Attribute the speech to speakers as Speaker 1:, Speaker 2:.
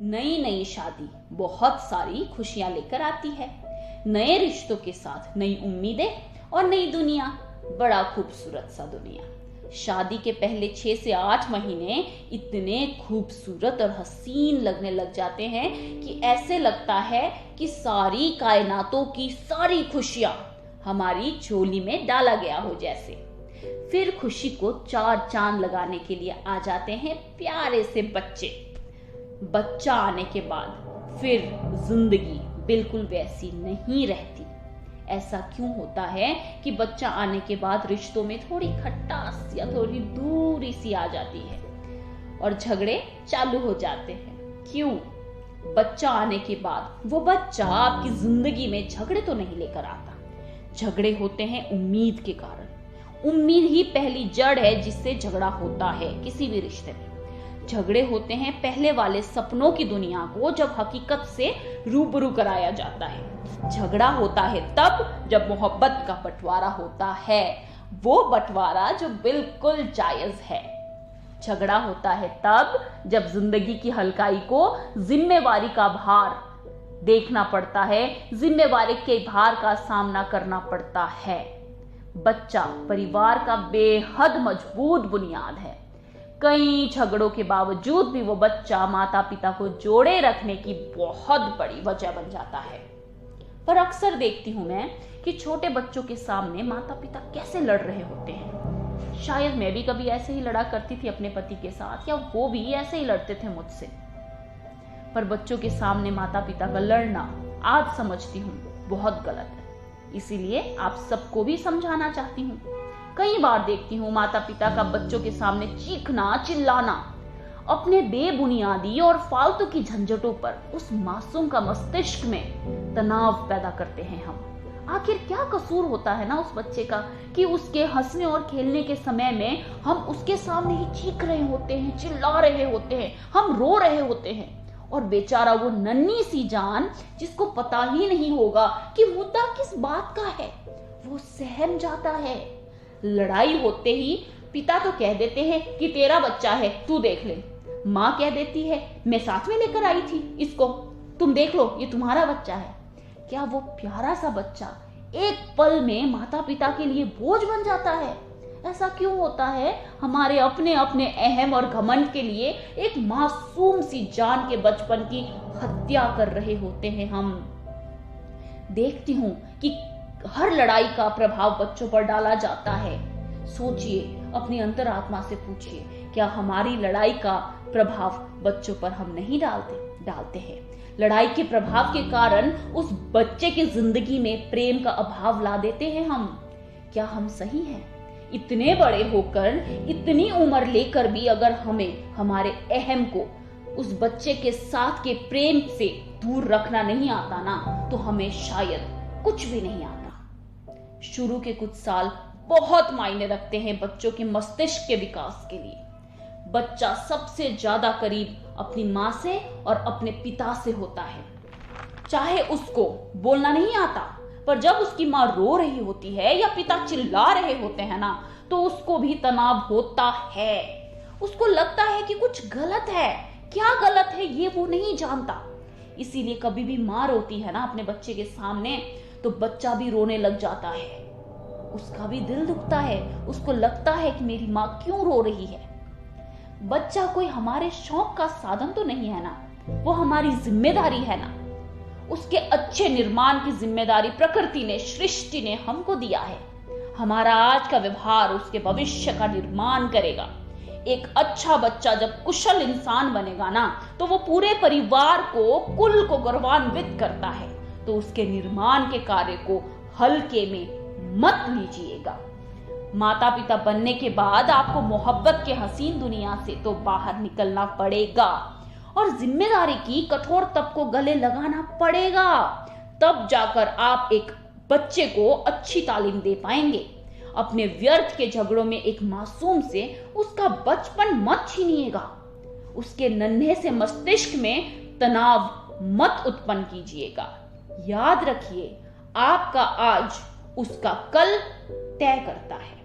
Speaker 1: नई नई शादी बहुत सारी खुशियां लेकर आती है। नए रिश्तों के साथ नई उम्मीदें और नई दुनिया। बड़ा खूबसूरत सा दुनिया। शादी के पहले 6 से 8 महीने इतने खूबसूरत और हसीन लगने लग जाते हैं कि ऐसे लगता है कि सारी कायनातों की सारी खुशियां हमारी झोली में डाला गया हो जैसे। फिर खुशी को 4 चांद लगाने के लिए आ जाते हैं प्यारे से बच्चे। बच्चा आने के बाद फिर जिंदगी बिल्कुल वैसी नहीं रहती। ऐसा क्यों होता है कि बच्चा आने के बाद रिश्तों में थोड़ी खटास या थोड़ी दूरी सी आ जाती है और झगड़े चालू हो जाते हैं? क्यों? बच्चा आने के बाद वो बच्चा आपकी जिंदगी में झगड़े तो नहीं लेकर आता। झगड़े होते हैं उम्मीद के कारण। उम्मीद ही पहली जड़ है जिससे झगड़ा होता है किसी भी रिश्ते में। झगड़े होते हैं पहले वाले सपनों की दुनिया को जब हकीकत से रूबरू कराया जाता है। झगड़ा होता है तब जब मोहब्बत का बंटवारा होता है, वो बंटवारा जो बिल्कुल जायज है। झगड़ा होता है तब जब जिंदगी की हल्काई को जिम्मेवारी का भार देखना पड़ता है, जिम्मेवारी के भार का सामना करना पड़ता है। बच्चा परिवार का बेहद मजबूत बुनियाद है। कई झगड़ों के बावजूद भी वो बच्चा माता पिता को जोड़े रखने की बहुत बड़ी वजह बन जाता है। पर अक्सर देखती हूं मैं कि छोटे बच्चों के सामने माता पिता कैसे लड़ रहे होते हैं। शायद मैं भी कभी ऐसे ही लड़ा करती थी अपने पति के साथ, या वो भी ऐसे ही लड़ते थे मुझसे। पर बच्चों के सामने माता पिता का लड़ना आज समझती हूँ बहुत गलत है। इसीलिए आप सबको भी समझाना चाहती हूँ। कई बार देखती हूँ माता पिता का बच्चों के सामने चीखना चिल्लाना। अपने बेबुनियादी और फालतू की झंझटों पर उस मासूम का मस्तिष्क में तनाव पैदा करते हैं हम। आखिर क्या कसूर होता है ना उस बच्चे का कि उसके हंसने और खेलने के समय में हम उसके सामने ही चीख रहे होते हैं, चिल्ला रहे होते हैं, हम रो रहे होते हैं। और बेचारा वो नन्ही सी जान जिसको पता ही नहीं होगा कि मुद्दा किस बात का है, वो सहम जाता है। लड़ाई होते ही पिता तो कह देते हैं कि तेरा बच्चा है, तू देख ले। माँ कह देती है मैं साथ में लेकर आई थी इसको, तुम देख लो ये तुम्हारा बच्चा है। क्या वो प्यारा सा बच्चा एक पल में माता पिता के लिए बोझ बन जाता है? ऐसा क्यों होता है? हमारे अपने अपने अहम और घमंड के लिए एक मासूम सी जान के बचपन की हत्या कर रहे होते हैं हम। देखती हूँ कि हर लड़ाई का प्रभाव बच्चों पर डाला जाता है। सोचिए, अपनी अंतरात्मा से पूछिए, क्या हमारी लड़ाई का प्रभाव बच्चों पर हम नहीं डालते हैं? लड़ाई के प्रभाव के कारण उस बच्चे की जिंदगी में प्रेम का अभाव ला देते हैं हम। क्या हम सही हैं? इतने बड़े होकर, इतनी उम्र लेकर भी अगर हमें हमारे अहम को उस बच्चे के साथ के प्रेम से दूर रखना नहीं आता ना, तो हमें शायद कुछ भी नहीं आता। शुरू के कुछ साल बहुत मायने रखते हैं बच्चों के मस्तिष्क के विकास के लिए। बच्चा सबसे ज्यादा करीब अपनी माँ से और अपने पिता से होता है। चाहे उसको बोलना नहीं आता, पर जब उसकी माँ रो रही होती है या पिता चिल्ला रहे होते हैं ना, तो उसको भी तनाव होता है। उसको लगता है कि कुछ गलत है। क्या गलत है ये वो नहीं जानता। इसीलिए कभी भी माँ रोती है ना अपने बच्चे के सामने, तो बच्चा भी रोने लग जाता है। उसका भी दिल दुखता है। उसको लगता है कि मेरी माँ क्यों रो रही है। बच्चा कोई हमारे शौक का साधन तो नहीं है ना, वो हमारी जिम्मेदारी है ना। उसके अच्छे निर्माण की जिम्मेदारी प्रकृति ने, सृष्टि ने हमको दिया है। हमारा आज का व्यवहार उसके भविष्य का निर्माण करेगा। एक अच्छा बच्चा जब कुशल इंसान बनेगा ना, तो वो पूरे परिवार को, कुल को गौरवान्वित करता है। तो उसके निर्माण के कार्य को हल्के में मत लीजिएगा। माता पिता बनने के बाद आपको मोहब्बत के हसीन दुनिया से तो बाहर निकलना पड़ेगा और जिम्मेदारी की कठोर तब को गले लगाना पड़ेगा। तब जाकर आप एक बच्चे को अच्छी तालीम दे पाएंगे। अपने व्यर्थ के झगड़ों में एक मासूम से उसका बचपन मत छीनिएगा। उसके नन्हे से मस्तिष्क में तनाव मत उत्पन्न कीजिएगा। याद रखिए, आपका आज उसका कल तय करता है।